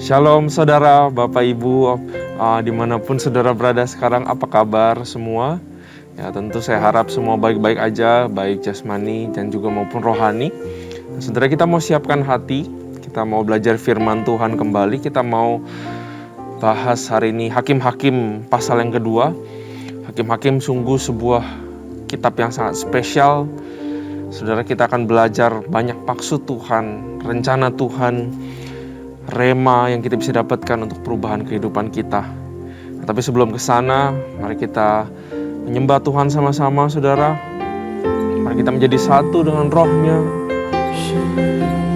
Shalom saudara, Bapak Ibu, dimanapun saudara berada sekarang, apa kabar semua? Ya tentu saya harap semua baik-baik aja, baik jasmani dan juga maupun rohani. Nah, saudara, kita mau siapkan hati, kita mau belajar firman Tuhan kembali, kita mau bahas hari ini Hakim-Hakim pasal yang kedua. Hakim-Hakim sungguh sebuah kitab yang sangat spesial. Saudara, kita akan belajar banyak maksud Tuhan, rencana Tuhan, rema yang kita bisa dapatkan untuk perubahan kehidupan kita. Nah, tapi sebelum ke sana, mari kita menyembah Tuhan sama-sama, saudara. Mari kita menjadi satu dengan roh-Nya.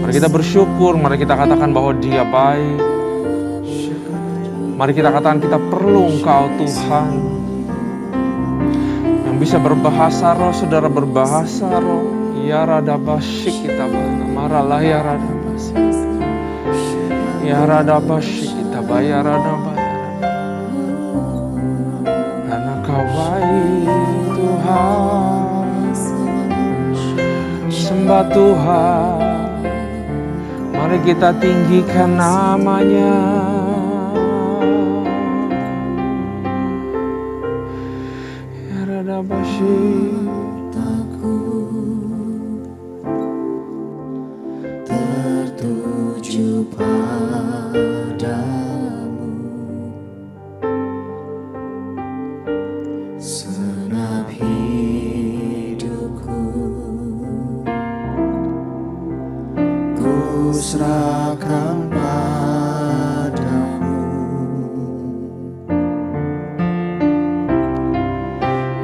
Mari kita bersyukur, mari kita katakan bahwa Dia baik. Mari kita katakan kita perlu Engkau Tuhan. Yang bisa berbahasa roh, saudara, berbahasa roh. Ya radabashik kita maralah ya radabashik. Ya radabashik kita bayar radabashik. Karena Kau baik Tuhan. Sembah Tuhan. Mari kita tinggikan nama-Nya. Ya radabashik. Serahkan padamu,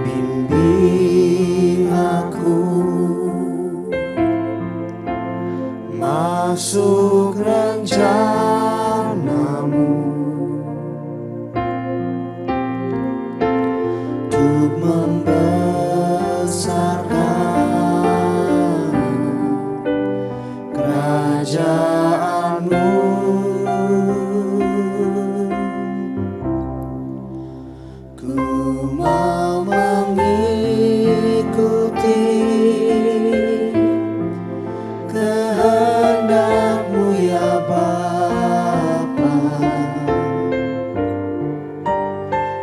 bimbing aku masuk rencanamu, untuk membesarkan kerajaan-Mu. Ku mau mengikuti kehendak-Mu ya Bapa.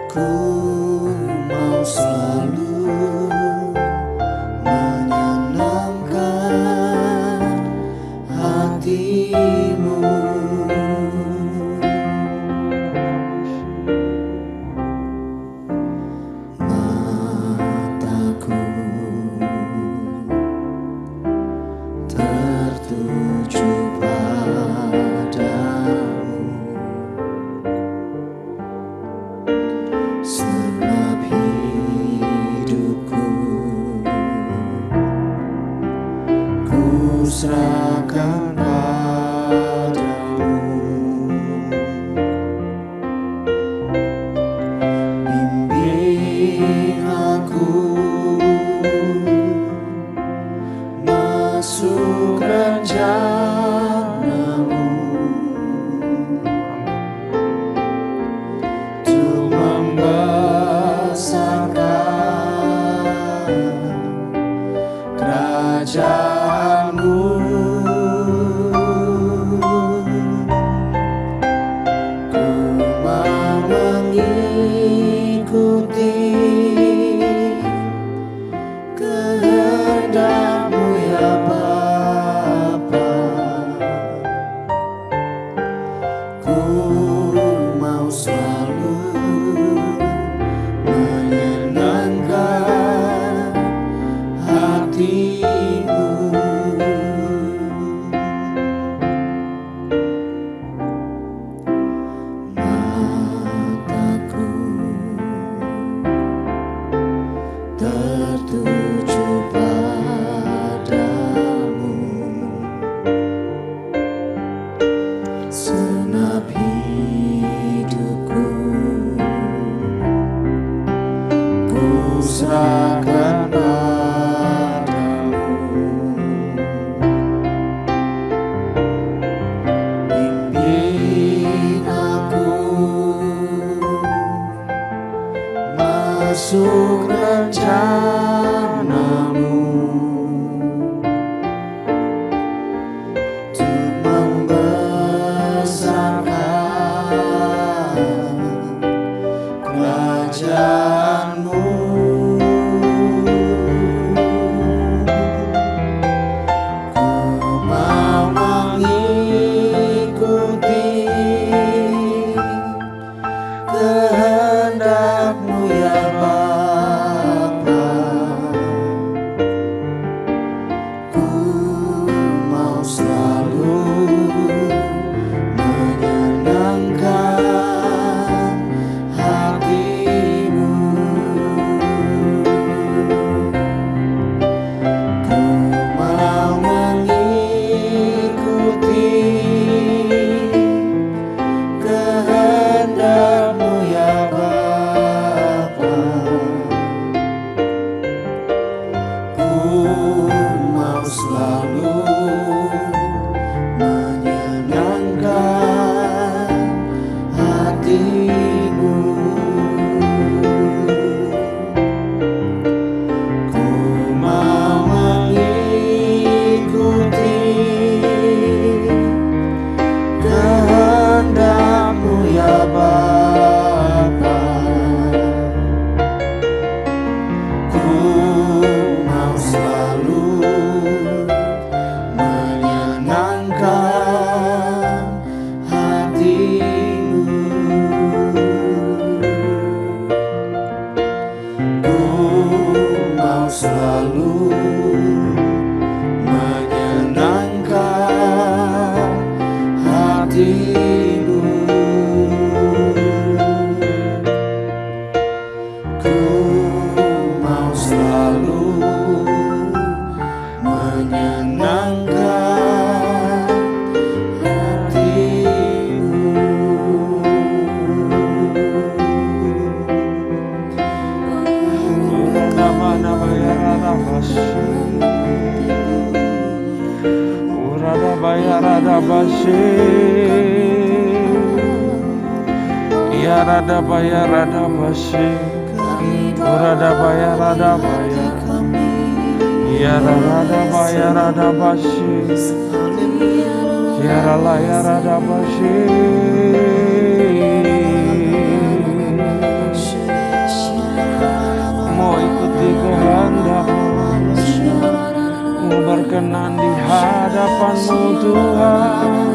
Ku mau selalu menyenangkan hati-Mu. Mataku tertuju padamu, segenap hidupku ku serahkan padamu. Bimbing aku masuk rencana-Mu, untuk membesarkan kerajaan-Mu. Ku mau mengikuti kehendak-Mu ya Bapa. Ku mau selalu menyenangkan hati-Mu. Mataku tertuju padamu, segenap hidupku ku serahkan padamu. Bimbing aku masuk rencana-Mu, untuk membesarkan hatimu. Ku mau selalu menyenangkan hatimu. Mau ikuti kehendak-Mu, mau berkenan di hadapan-Mu Tuhan.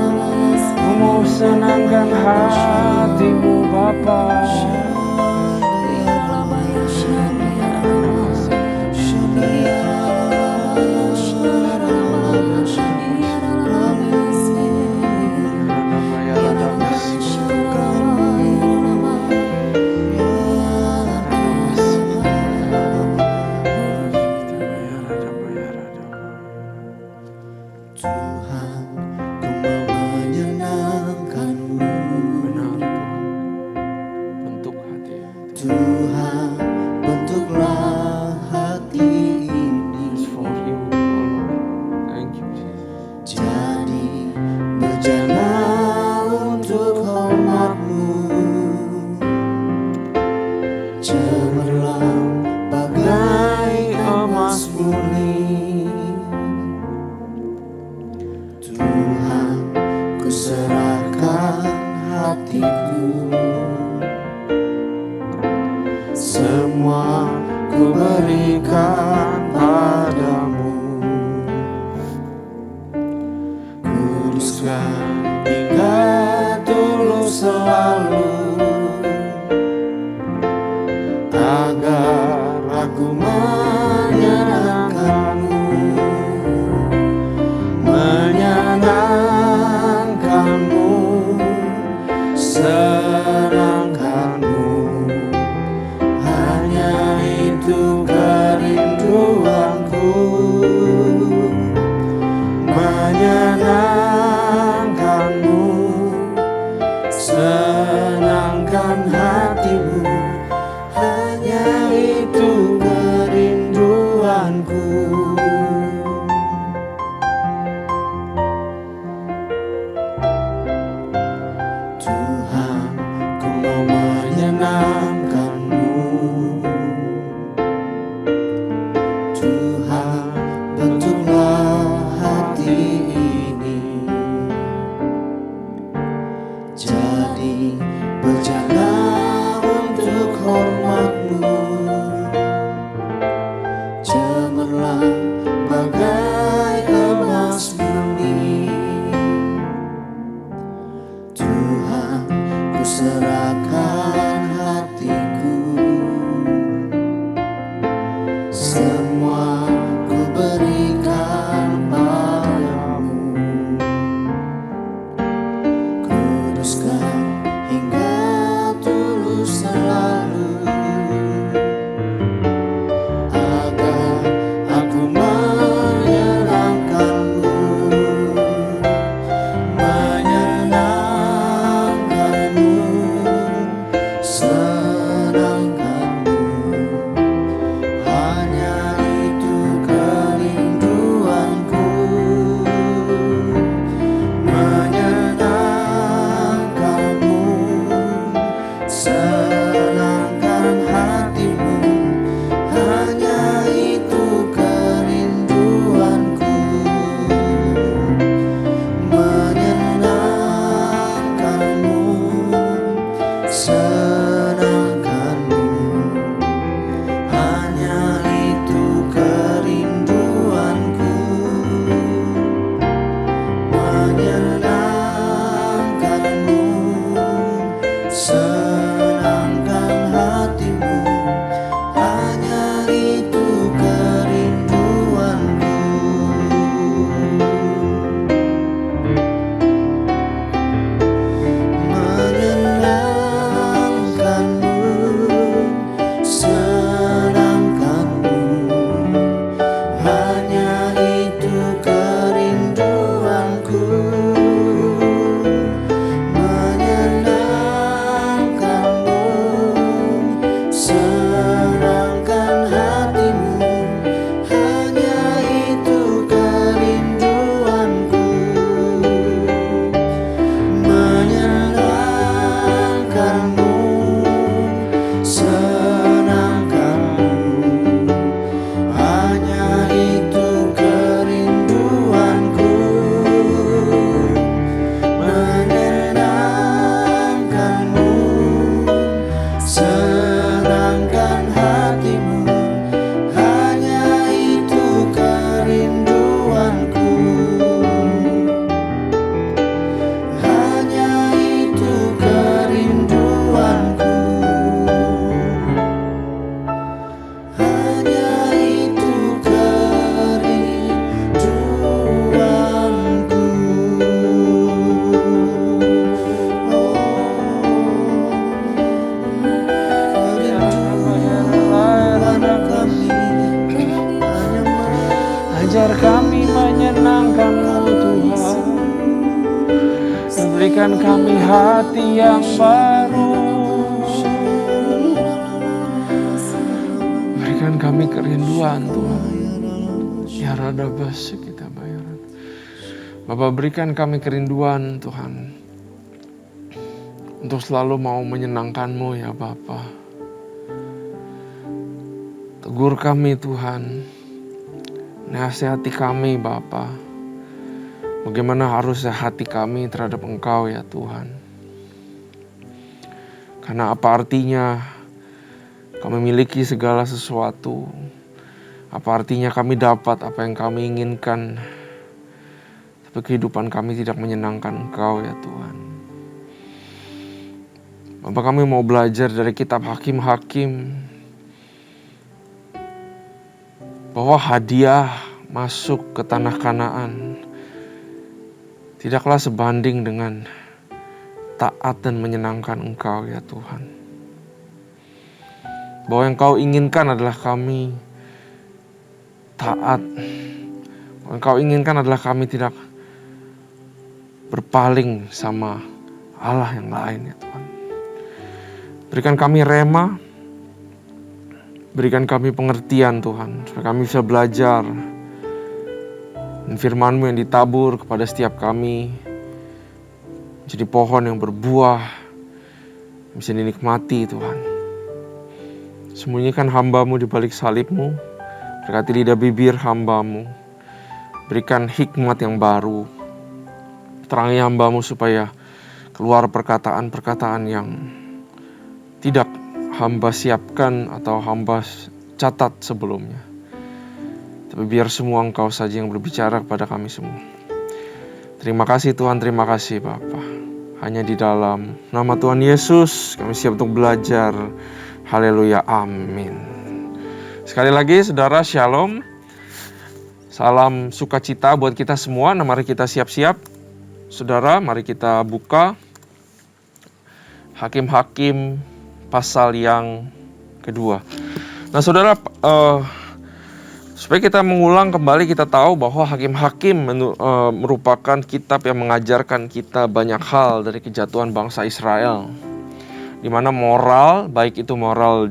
Mau senangkan hati-Mu Bapa. Tuhan, ku mau menyenangkan-Mu. Benar Tuhan, bentuk hati. Tuhan, bentuklah hati It's ini for you, oh Lord. Thank you Jesus. jadi bejana untuk hormat-Mu, cemerlang bagai emas murni. Tuhan, ku serahkan hatiku, semua ku berikan padamu. Kuduskan hingga tulus selalu, agar aku menyenangkan-Mu, menyenangkan-Mu, senangkan-Mu. Hanya itu kerinduanku, menyenangkan-Mu, senangkan hatimu. Hanya itu kerinduanku. Tuhan, ku mau menyenangkan-Mu. Tuhan, bentuklah hati ini jadi bejana untuk hormat-Mu, cemerlang bagai emas murni. Tuhan, ku serahkan hatiku, semua ku berikan padamu. Kuduskan hingga berikan kami hati yang baru. Berikan kami kerinduan Tuhan. Ya rada basi kita bayaran. Bapa, berikan kami kerinduan Tuhan, untuk selalu mau menyenangkan-Mu ya Bapa. Tegur kami Tuhan, nasihati kami Bapa. Bagaimana harusnya hati kami terhadap Engkau ya Tuhan. Karena apa artinya kami miliki segala sesuatu? Apa artinya kami dapat apa yang kami inginkan, tapi kehidupan kami tidak menyenangkan Engkau ya Tuhan. Bapak, kami mau belajar dari kitab Hakim-Hakim bahwa hadiah masuk ke tanah Kanaan tidaklah sebanding dengan taat dan menyenangkan Engkau ya Tuhan. Bahwa yang Kau inginkan adalah kami taat. Yang Kau inginkan adalah kami tidak berpaling sama Allah yang lain ya Tuhan. Berikan kami rema, berikan kami pengertian Tuhan, supaya kami bisa belajar. Dan firman-Mu yang ditabur kepada setiap kami menjadi pohon yang berbuah, bisa dinikmati Tuhan. Sembunyikan hamba-Mu di balik salib-Mu, berkati lidah bibir hamba-Mu, berikan hikmat yang baru, terangi hamba-Mu supaya keluar perkataan-perkataan yang tidak hamba siapkan atau hamba catat sebelumnya. Tapi biar semua Engkau saja yang berbicara kepada kami semua. Terima kasih Tuhan, terima kasih Bapa. Hanya di dalam nama Tuhan Yesus kami siap untuk belajar. Haleluya, amin. Sekali lagi saudara, shalom. Salam sukacita buat kita semua. Nah, mari kita siap-siap. Saudara, mari kita buka Hakim-Hakim pasal yang kedua. Nah saudara, supaya kita mengulang kembali, kita tahu bahwa Hakim-Hakim merupakan kitab yang mengajarkan kita banyak hal dari kejatuhan bangsa Israel. Di mana moral, baik itu moral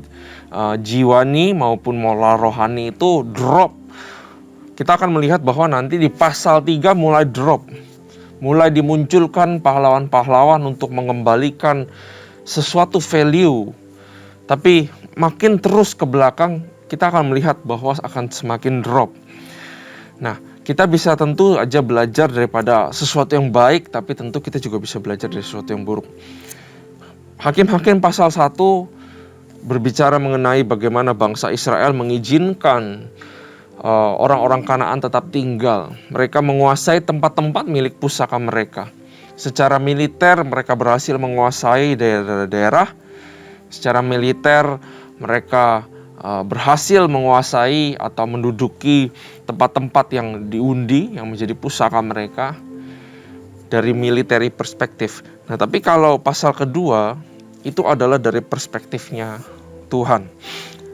jiwani maupun moral rohani itu drop. Kita akan melihat bahwa nanti di pasal 3 mulai drop. Mulai dimunculkan pahlawan-pahlawan untuk mengembalikan sesuatu value. Tapi makin terus ke belakang kita akan melihat bahwa akan semakin drop. Nah, kita bisa tentu aja belajar daripada sesuatu yang baik, tapi tentu kita juga bisa belajar dari sesuatu yang buruk. Hakim-Hakim pasal 1 berbicara mengenai bagaimana bangsa Israel mengizinkan orang-orang Kanaan tetap tinggal. Mereka menguasai tempat-tempat milik pusaka mereka. Secara militer mereka berhasil menguasai daerah-daerah. Secara militer mereka berhasil menguasai atau menduduki tempat-tempat yang diundi, yang menjadi pusaka mereka dari military perspektif. Nah, tapi kalau pasal kedua itu adalah dari perspektifnya Tuhan.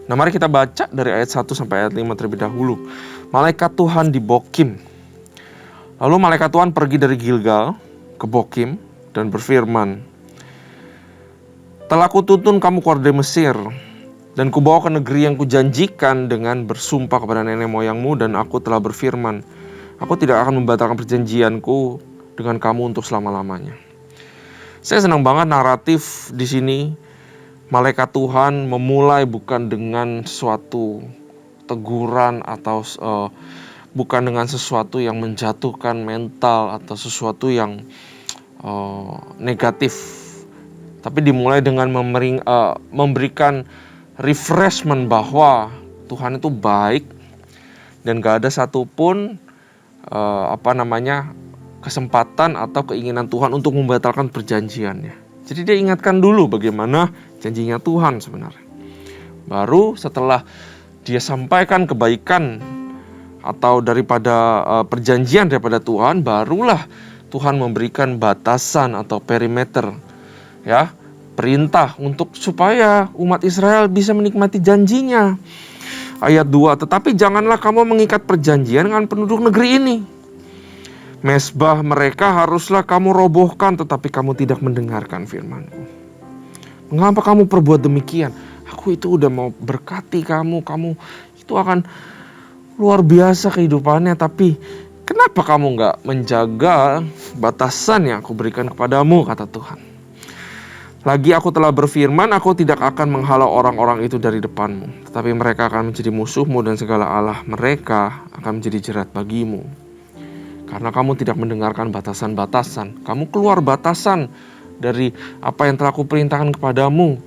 Nah, mari kita baca dari ayat 1 sampai ayat 5 terlebih dahulu. Malaikat Tuhan di Bokim. Lalu malaikat Tuhan pergi dari Gilgal ke Bokim dan berfirman, "Telah kutuntun kamu keluar dari Mesir, dan kubawa ke negeri yang kujanjikan dengan bersumpah kepada nenek moyangmu, dan aku telah berfirman, aku tidak akan membatalkan perjanjianku dengan kamu untuk selama-lamanya." Saya senang banget naratif di sini. Malaikat Tuhan memulai bukan dengan suatu teguran atau bukan dengan sesuatu yang menjatuhkan mental atau sesuatu yang negatif, tapi dimulai dengan memberikan refreshment bahwa Tuhan itu baik dan gak ada satupun kesempatan atau keinginan Tuhan untuk membatalkan perjanjiannya. Jadi dia ingatkan dulu bagaimana janjinya Tuhan sebenarnya. Baru setelah dia sampaikan kebaikan atau daripada perjanjian daripada Tuhan, barulah Tuhan memberikan batasan atau perimeter, ya, perintah untuk supaya umat Israel bisa menikmati janjinya. Ayat 2, tetapi janganlah kamu mengikat perjanjian dengan penduduk negeri ini. Mezbah mereka haruslah kamu robohkan, tetapi kamu tidak mendengarkan firman-Ku. Mengapa kamu perbuat demikian? Aku itu udah mau berkati kamu itu akan luar biasa kehidupannya, tapi kenapa kamu gak menjaga batasan yang aku berikan kepadamu, kata Tuhan. Lagi aku telah berfirman, aku tidak akan menghalau orang-orang itu dari depanmu, tetapi mereka akan menjadi musuhmu dan segala allah mereka akan menjadi jerat bagimu. Karena kamu tidak mendengarkan batasan-batasan, kamu keluar batasan dari apa yang telah kuperintahkan kepadamu.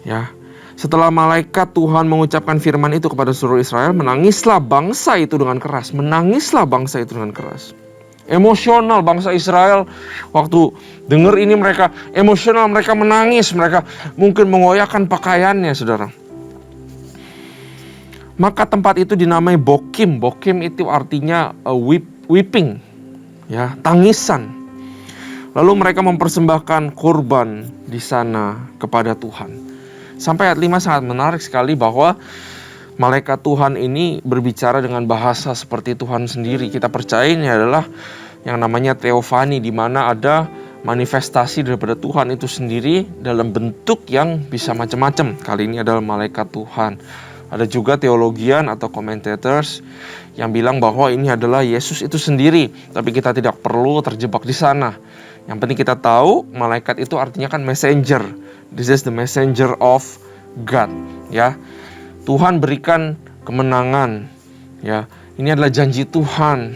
Ya, setelah malaikat Tuhan mengucapkan firman itu kepada seluruh Israel, menangislah bangsa itu dengan keras. Menangislah bangsa itu dengan keras. Emosional bangsa Israel waktu dengar ini, mereka emosional, mereka menangis, mereka mungkin mengoyakkan pakaiannya, saudara. Maka tempat itu dinamai Bokim. Bokim itu artinya weeping, ya, tangisan. Lalu mereka mempersembahkan kurban di sana kepada Tuhan. Sampai ayat 5 sangat menarik sekali bahwa malaikat Tuhan ini berbicara dengan bahasa seperti Tuhan sendiri. Kita percaya ini adalah yang namanya teofani, di mana ada manifestasi daripada Tuhan itu sendiri dalam bentuk yang bisa macam-macam. Kali ini adalah malaikat Tuhan. Ada juga teologian atau commentators yang bilang bahwa ini adalah Yesus itu sendiri, tapi kita tidak perlu terjebak di sana. Yang penting kita tahu malaikat itu artinya kan messenger. This is the messenger of God, ya. Tuhan berikan kemenangan, ya. Ini adalah janji Tuhan.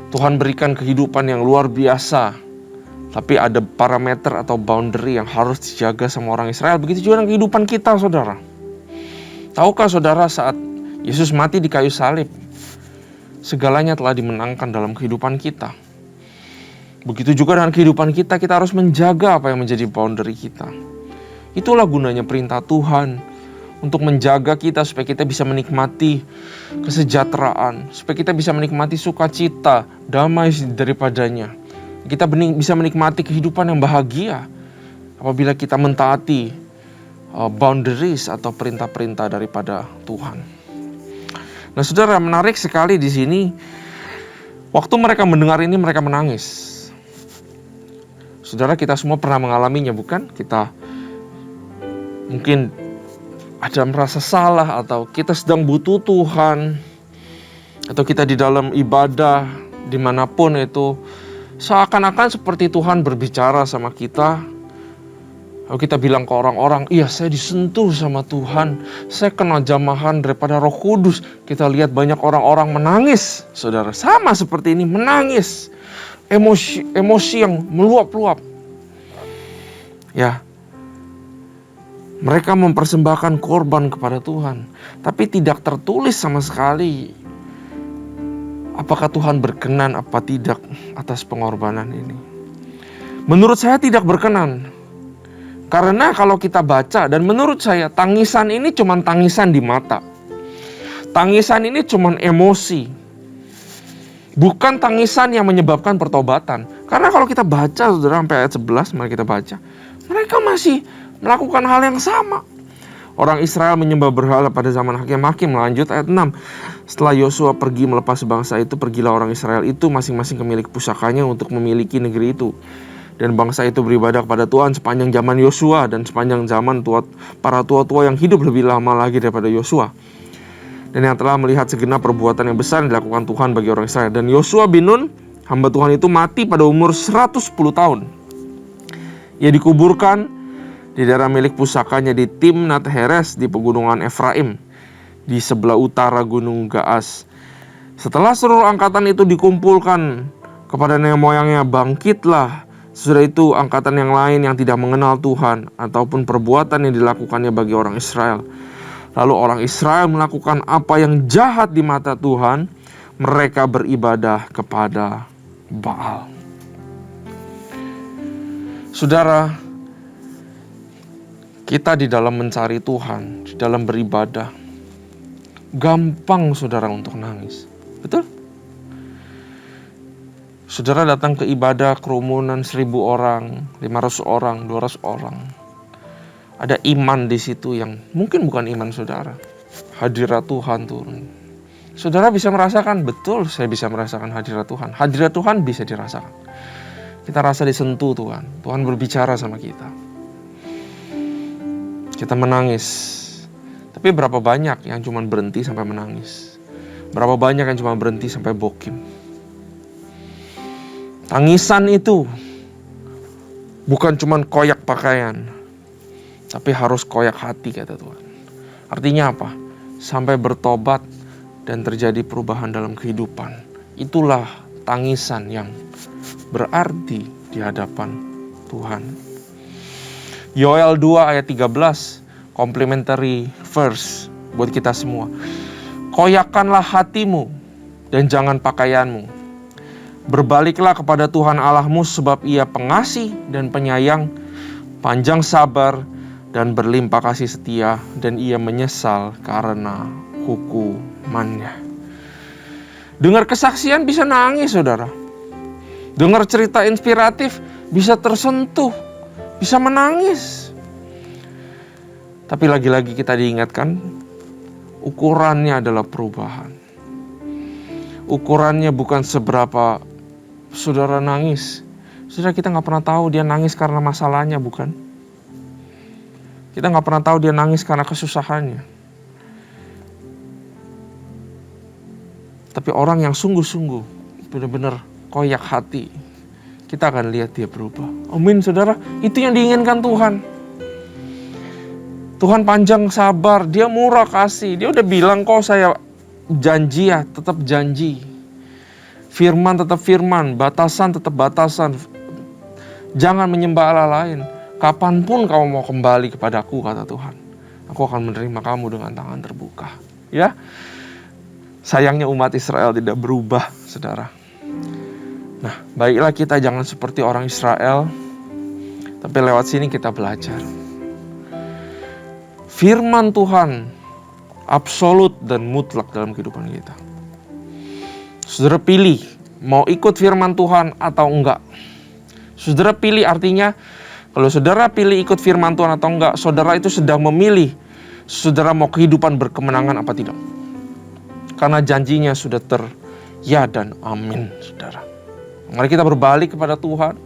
Tuhan berikan kehidupan yang luar biasa. Tapi ada parameter atau boundary yang harus dijaga sama orang Israel. Begitu juga dengan kehidupan kita, saudara. Tahukah saudara, saat Yesus mati di kayu salib, segalanya telah dimenangkan dalam kehidupan kita. Begitu juga dengan kehidupan kita, kita harus menjaga apa yang menjadi boundary kita. Itulah gunanya perintah Tuhan, untuk menjaga kita supaya kita bisa menikmati kesejahteraan, supaya kita bisa menikmati sukacita, damai daripadanya. Kita bisa menikmati kehidupan yang bahagia apabila kita mentaati boundaries atau perintah-perintah daripada Tuhan. Nah, saudara, menarik sekali di sini. Waktu mereka mendengar ini, mereka menangis. Saudara, kita semua pernah mengalaminya, bukan? Kita mungkin ada merasa salah, atau kita sedang butuh Tuhan, atau kita di dalam ibadah dimanapun itu, seakan-akan seperti Tuhan berbicara sama kita. Lalu kita bilang ke orang-orang, iya saya disentuh sama Tuhan, saya kena jamahan daripada Roh Kudus. Kita lihat banyak orang-orang menangis, saudara. Sama seperti ini, menangis. Emosi yang meluap-luap. Ya, mereka mempersembahkan korban kepada Tuhan. Tapi tidak tertulis sama sekali apakah Tuhan berkenan apa tidak atas pengorbanan ini. Menurut saya tidak berkenan. Karena kalau kita baca, dan menurut saya tangisan ini cuma tangisan di mata. Tangisan ini cuma emosi. Bukan tangisan yang menyebabkan pertobatan. Karena kalau kita baca, saudara, sampai ayat 11, mari kita baca. Mereka masih melakukan hal yang sama. Orang Israel menyembah berhala pada zaman hakim-hakim. Lanjut ayat 6. Setelah Yosua pergi melepas bangsa itu, pergilah orang Israel itu masing-masing ke milik pusakanya untuk memiliki negeri itu. Dan bangsa itu beribadah kepada Tuhan sepanjang zaman Yosua dan sepanjang zaman para tua-tua yang hidup lebih lama lagi daripada Yosua. Dan yang telah melihat segenap perbuatan yang besar yang dilakukan Tuhan bagi orang Israel. Dan Yosua bin Nun, hamba Tuhan itu mati pada umur 110 tahun. Ia dikuburkan di daerah milik pusakanya di Timnat Heres di pegunungan Efraim, di sebelah utara gunung Gaas. Setelah seluruh angkatan itu dikumpulkan kepada nenek moyangnya, bangkitlah sesudah itu angkatan yang lain yang tidak mengenal Tuhan ataupun perbuatan yang dilakukannya bagi orang Israel. Lalu orang Israel melakukan apa yang jahat di mata Tuhan. Mereka beribadah kepada Baal. Saudara, kita di dalam mencari Tuhan, di dalam beribadah, gampang saudara untuk nangis. Betul? Saudara datang ke ibadah kerumunan 1000 orang, 500 orang, 200 orang. Ada iman di situ yang mungkin bukan iman saudara. Hadirat Tuhan turun. Saudara bisa merasakan, betul saya bisa merasakan hadirat Tuhan. Hadirat Tuhan bisa dirasakan. Kita rasa disentuh Tuhan. Tuhan berbicara sama kita. Kita menangis. Tapi berapa banyak yang cuma berhenti sampai menangis? Berapa banyak yang cuma berhenti sampai bokim? Tangisan itu bukan cuma koyak pakaian, tapi harus koyak hati, kata Tuhan. Artinya apa? Sampai bertobat dan terjadi perubahan dalam kehidupan. Itulah tangisan yang berarti di hadapan Tuhan. Yoel 2 ayat 13, complimentary verse buat kita semua. Koyakkanlah hatimu dan jangan pakaianmu. Berbaliklah kepada Tuhan Allahmu sebab Ia pengasih dan penyayang, panjang sabar dan berlimpah kasih setia, dan Ia menyesal karena hukumannya. Dengar kesaksian bisa nangis, saudara. Dengar cerita inspiratif bisa tersentuh, bisa menangis. Tapi lagi-lagi kita diingatkan, ukurannya adalah perubahan. Ukurannya bukan seberapa saudara nangis. Saudara, kita gak pernah tahu dia nangis karena masalahnya, bukan? Kita gak pernah tahu dia nangis karena kesusahannya. Tapi orang yang sungguh-sungguh, benar-benar koyak hati, kita akan lihat dia berubah. Amin, saudara. Itu yang diinginkan Tuhan. Tuhan panjang sabar, Dia murah kasih. Dia udah bilang kok, saya janji ya, tetap janji. Firman tetap firman, batasan tetap batasan. Jangan menyembah Allah lain. Kapanpun kamu mau kembali kepadaku, kata Tuhan, aku akan menerima kamu dengan tangan terbuka. Ya, sayangnya umat Israel tidak berubah, saudara. Nah, baiklah kita jangan seperti orang Israel, tapi lewat sini kita belajar. Firman Tuhan absolut dan mutlak dalam kehidupan kita. Saudara pilih mau ikut firman Tuhan atau enggak. Saudara pilih artinya, kalau saudara pilih ikut firman Tuhan atau enggak, saudara itu sedang memilih saudara mau kehidupan berkemenangan apa tidak. Karena janjinya sudah ya dan amin, saudara. Mari kita berbalik kepada Tuhan.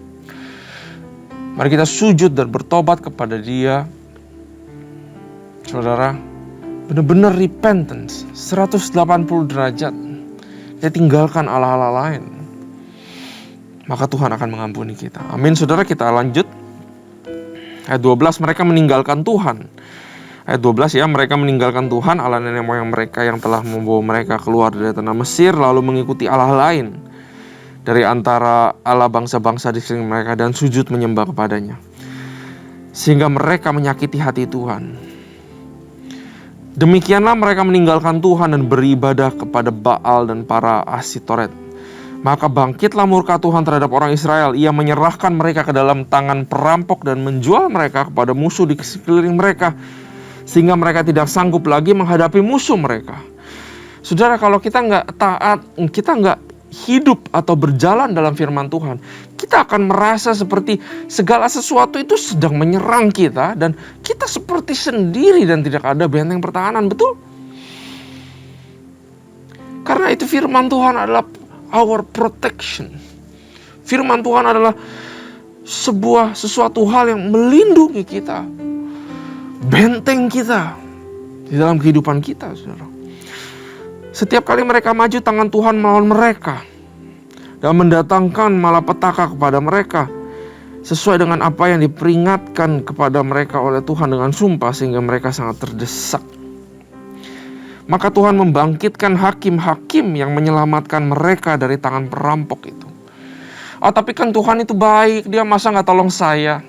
Mari kita sujud dan bertobat kepada Dia. Saudara, benar-benar repentance 180 derajat. Kita tinggalkan Allah-Allah lain, maka Tuhan akan mengampuni kita. Amin, saudara. Kita lanjut ayat 12, mereka meninggalkan Tuhan. Ayat 12 ya, mereka meninggalkan Tuhan Allah nenek moyang mereka yang telah membawa mereka keluar dari tanah Mesir, lalu mengikuti Allah lain dari antara Allah bangsa-bangsa di sekeliling mereka dan sujud menyembah kepadanya, sehingga mereka menyakiti hati Tuhan. Demikianlah mereka meninggalkan Tuhan dan beribadah kepada Baal dan para Asitoret. Maka bangkitlah murka Tuhan terhadap orang Israel. Ia menyerahkan mereka ke dalam tangan perampok dan menjual mereka kepada musuh di sekeliling mereka, sehingga mereka tidak sanggup lagi menghadapi musuh mereka. Saudara, kalau kita nggak taat, kita nggak hidup atau berjalan dalam firman Tuhan, kita akan merasa seperti segala sesuatu itu sedang menyerang kita dan kita seperti sendiri dan tidak ada benteng pertahanan, betul? Karena itu firman Tuhan adalah our protection. Firman Tuhan adalah sesuatu hal yang melindungi kita, benteng kita di dalam kehidupan kita, saudara. Setiap kali mereka maju, tangan Tuhan melawan mereka dan mendatangkan malapetaka kepada mereka, sesuai dengan apa yang diperingatkan kepada mereka oleh Tuhan dengan sumpah, sehingga mereka sangat terdesak. Maka Tuhan membangkitkan hakim-hakim yang menyelamatkan mereka dari tangan perampok itu. Oh, tapi kan Tuhan itu baik, Dia masa gak tolong saya?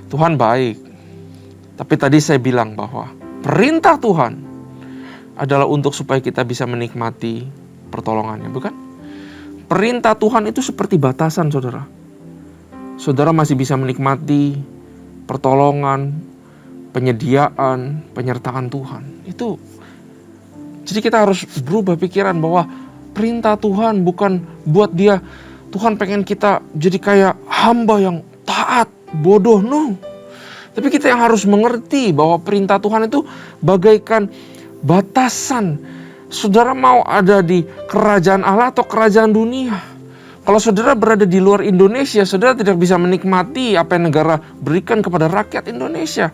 Tuhan baik. Tapi tadi saya bilang bahwa perintah Tuhan adalah untuk supaya kita bisa menikmati pertolongannya, bukan? Perintah Tuhan itu seperti batasan, saudara. Saudara masih bisa menikmati pertolongan, penyediaan, penyertaan Tuhan. Itu. Jadi kita harus berubah pikiran bahwa perintah Tuhan bukan buat Dia, Tuhan pengen kita jadi kayak hamba yang taat, bodoh, no. Tapi kita yang harus mengerti bahwa perintah Tuhan itu bagaikan batasan saudara mau ada di kerajaan Allah atau kerajaan dunia? Kalau saudara berada di luar Indonesia, saudara tidak bisa menikmati apa yang negara berikan kepada rakyat Indonesia.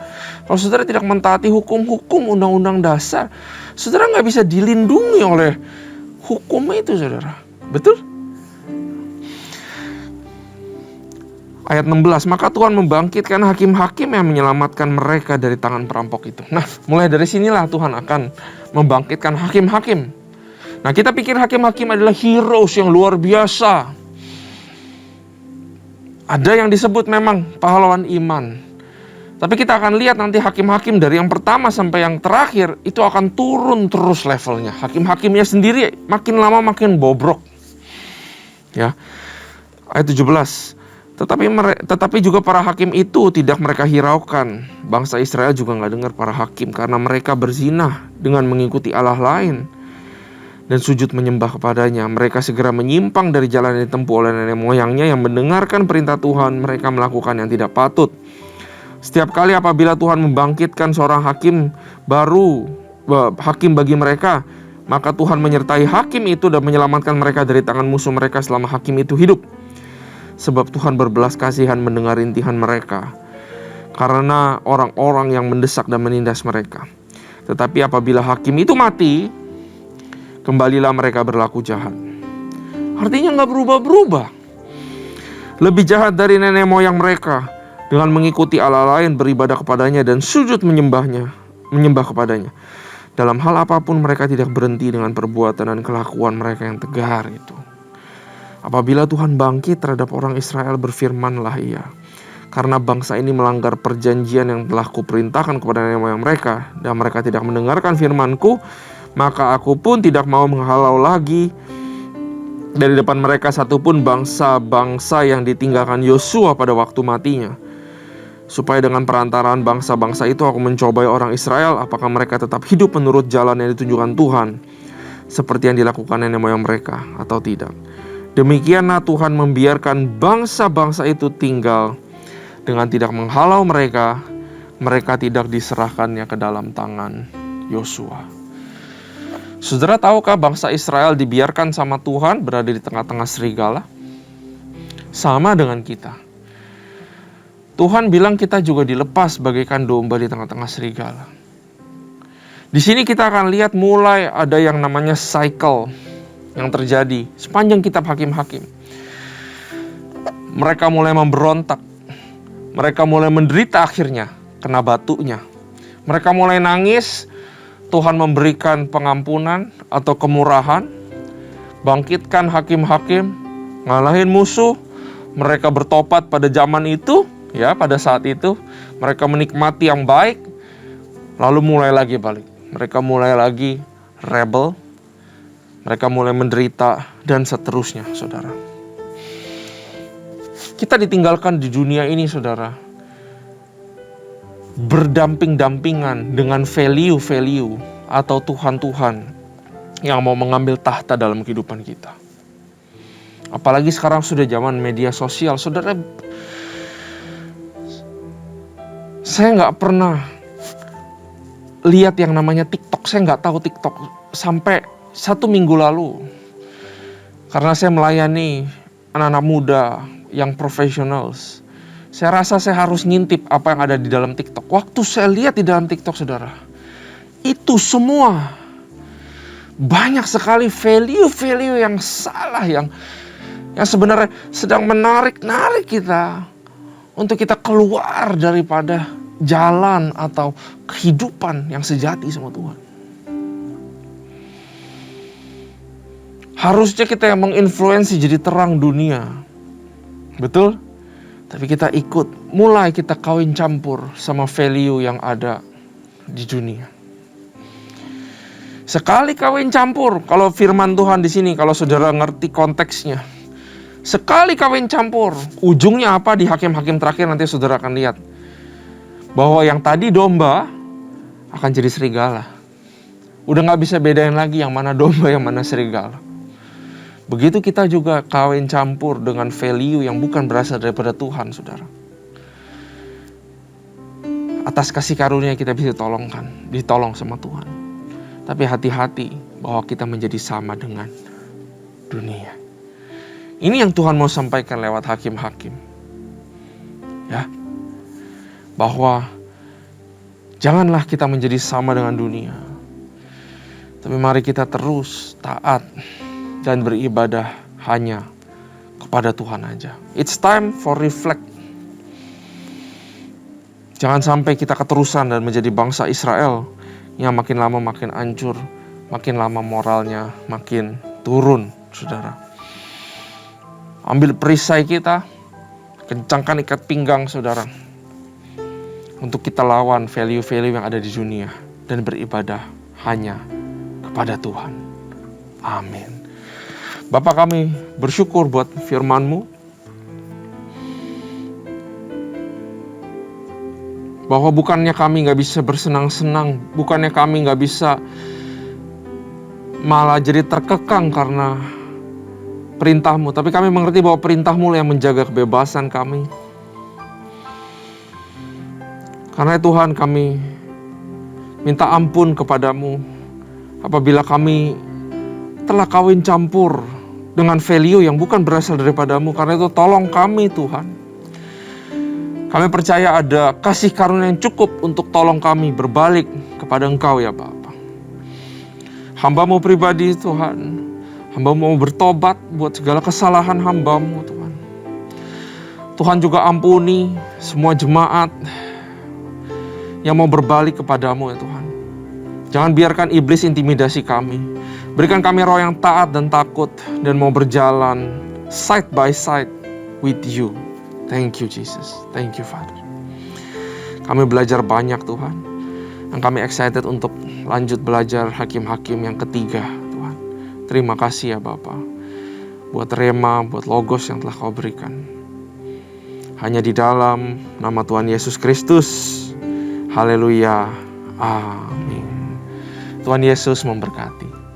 Kalau saudara tidak mentaati hukum-hukum undang-undang dasar, saudara nggak bisa dilindungi oleh hukum itu, saudara. Betul? Ayat 16, maka Tuhan membangkitkan hakim-hakim yang menyelamatkan mereka dari tangan perampok itu. Nah, mulai dari sinilah Tuhan akan membangkitkan hakim-hakim. Nah, kita pikir hakim-hakim adalah heroes yang luar biasa. Ada yang disebut memang pahlawan iman. Tapi kita akan lihat nanti hakim-hakim dari yang pertama sampai yang terakhir itu akan turun terus levelnya. Hakim-hakimnya sendiri makin lama makin bobrok. Ya. Ayat 17. Tetapi juga para hakim itu tidak mereka hiraukan. Bangsa Israel juga gak dengar para hakim karena mereka berzina dengan mengikuti Allah lain dan sujud menyembah kepadanya. Mereka segera menyimpang dari jalan yang ditempuh oleh nenek moyangnya yang mendengarkan perintah Tuhan, mereka melakukan yang tidak patut. Setiap kali apabila Tuhan membangkitkan seorang hakim baru, hakim bagi mereka, maka Tuhan menyertai hakim itu dan menyelamatkan mereka dari tangan musuh mereka selama hakim itu hidup. Sebab Tuhan berbelas kasihan mendengar rintihan mereka karena orang-orang yang mendesak dan menindas mereka. Tetapi apabila hakim itu mati, kembalilah mereka berlaku jahat. Artinya gak berubah-berubah. Lebih jahat dari nenek moyang mereka dengan mengikuti Allah lain, beribadah kepadanya dan sujud menyembah kepadanya. Dalam hal apapun mereka tidak berhenti dengan perbuatan dan kelakuan mereka yang tegar itu. Apabila Tuhan bangkit terhadap orang Israel, berfirmanlah ia, karena bangsa ini melanggar perjanjian yang telah kuperintahkan kepada nenek moyang mereka, dan mereka tidak mendengarkan firmanku, maka aku pun tidak mau menghalau lagi dari depan mereka satupun bangsa-bangsa yang ditinggalkan Yosua pada waktu matinya, supaya dengan perantaraan bangsa-bangsa itu aku mencobai orang Israel, apakah mereka tetap hidup menurut jalan yang ditunjukkan Tuhan, seperti yang dilakukan nenek moyang mereka, atau tidak. Demikianlah Tuhan membiarkan bangsa-bangsa itu tinggal dengan tidak menghalau mereka. Mereka tidak diserahkannya ke dalam tangan Yosua. Saudara tahukah bangsa Israel dibiarkan sama Tuhan berada di tengah-tengah serigala? Sama dengan kita. Tuhan bilang kita juga dilepas bagaikan domba di tengah-tengah serigala. Di sini kita akan lihat mulai ada yang namanya cycle yang terjadi sepanjang kitab Hakim-Hakim. Mereka mulai memberontak. Mereka mulai menderita akhirnya kena batunya. Mereka mulai nangis. Tuhan memberikan pengampunan atau kemurahan. Bangkitkan hakim-hakim, ngalahin musuh. Mereka bertobat pada zaman itu, ya, pada saat itu mereka menikmati yang baik. Lalu mulai lagi balik. Mereka mulai lagi rebel. Mereka mulai menderita dan seterusnya, saudara. Kita ditinggalkan di dunia ini, saudara, berdamping-dampingan dengan value-value atau Tuhan-Tuhan yang mau mengambil tahta dalam kehidupan kita. Apalagi sekarang sudah zaman media sosial, saudara. Saya gak pernah lihat yang namanya TikTok. Saya gak tahu TikTok sampai 1 minggu lalu, karena saya melayani anak-anak muda yang profesional. Saya rasa saya harus ngintip apa yang ada di dalam TikTok. Waktu saya lihat di dalam TikTok, saudara, itu semua banyak sekali value-value yang salah, yang sebenarnya sedang menarik kita untuk kita keluar daripada jalan atau kehidupan yang sejati sama Tuhan. Harusnya kita yang menginfluensi jadi terang dunia. Betul? Tapi kita mulai kita kawin campur sama value yang ada di dunia. Sekali kawin campur, kalau firman Tuhan di sini, kalau saudara ngerti konteksnya. Sekali kawin campur, ujungnya apa di hakim-hakim terakhir nanti saudara akan lihat. Bahwa yang tadi domba akan jadi serigala. Udah gak bisa bedain lagi yang mana domba, yang mana serigala. Begitu kita juga kawin campur dengan value yang bukan berasal daripada Tuhan, saudara. Atas kasih karunia kita bisa ditolong sama Tuhan. Tapi hati-hati, bahwa kita menjadi sama dengan dunia. Ini yang Tuhan mau sampaikan lewat hakim-hakim. Ya. Bahwa janganlah kita menjadi sama dengan dunia. Tapi mari kita terus taat dan beribadah hanya kepada Tuhan aja. It's time for reflect. Jangan sampai kita keterusan dan menjadi bangsa Israel yang makin lama makin hancur, makin lama moralnya makin turun, saudara. Ambil perisai kita, kencangkan ikat pinggang, saudara, untuk kita lawan value-value yang ada di dunia dan beribadah hanya kepada Tuhan. Amin. Bapa, kami bersyukur buat firman-Mu, bahwa bukannya kami gak bisa bersenang-senang, bukannya kami gak bisa malah jadi terkekang karena perintah-Mu, tapi kami mengerti bahwa perintah-Mu yang menjaga kebebasan kami. Karena Tuhan, kami minta ampun kepadamu apabila kami telah kawin campur dengan value yang bukan berasal daripadamu. Karena itu tolong kami, Tuhan. Kami percaya ada kasih karunia yang cukup untuk tolong kami berbalik kepada Engkau, ya Bapa. Hamba-Mu pribadi, Tuhan, hamba mau bertobat buat segala kesalahan hamba-Mu, Tuhan. Tuhan juga ampuni semua jemaat yang mau berbalik kepadamu, ya Tuhan. Jangan biarkan iblis intimidasi kami. Berikan kami roh yang taat dan takut dan mau berjalan side by side with you. Thank you, Jesus. Thank you, Father. Kami belajar banyak, Tuhan. Dan kami excited untuk lanjut belajar hakim-hakim yang ketiga, Tuhan. Terima kasih ya Bapa, buat rema, buat logos yang telah Kau berikan. Hanya di dalam nama Tuhan Yesus Kristus. Haleluya. Amin. Tuhan Yesus memberkati.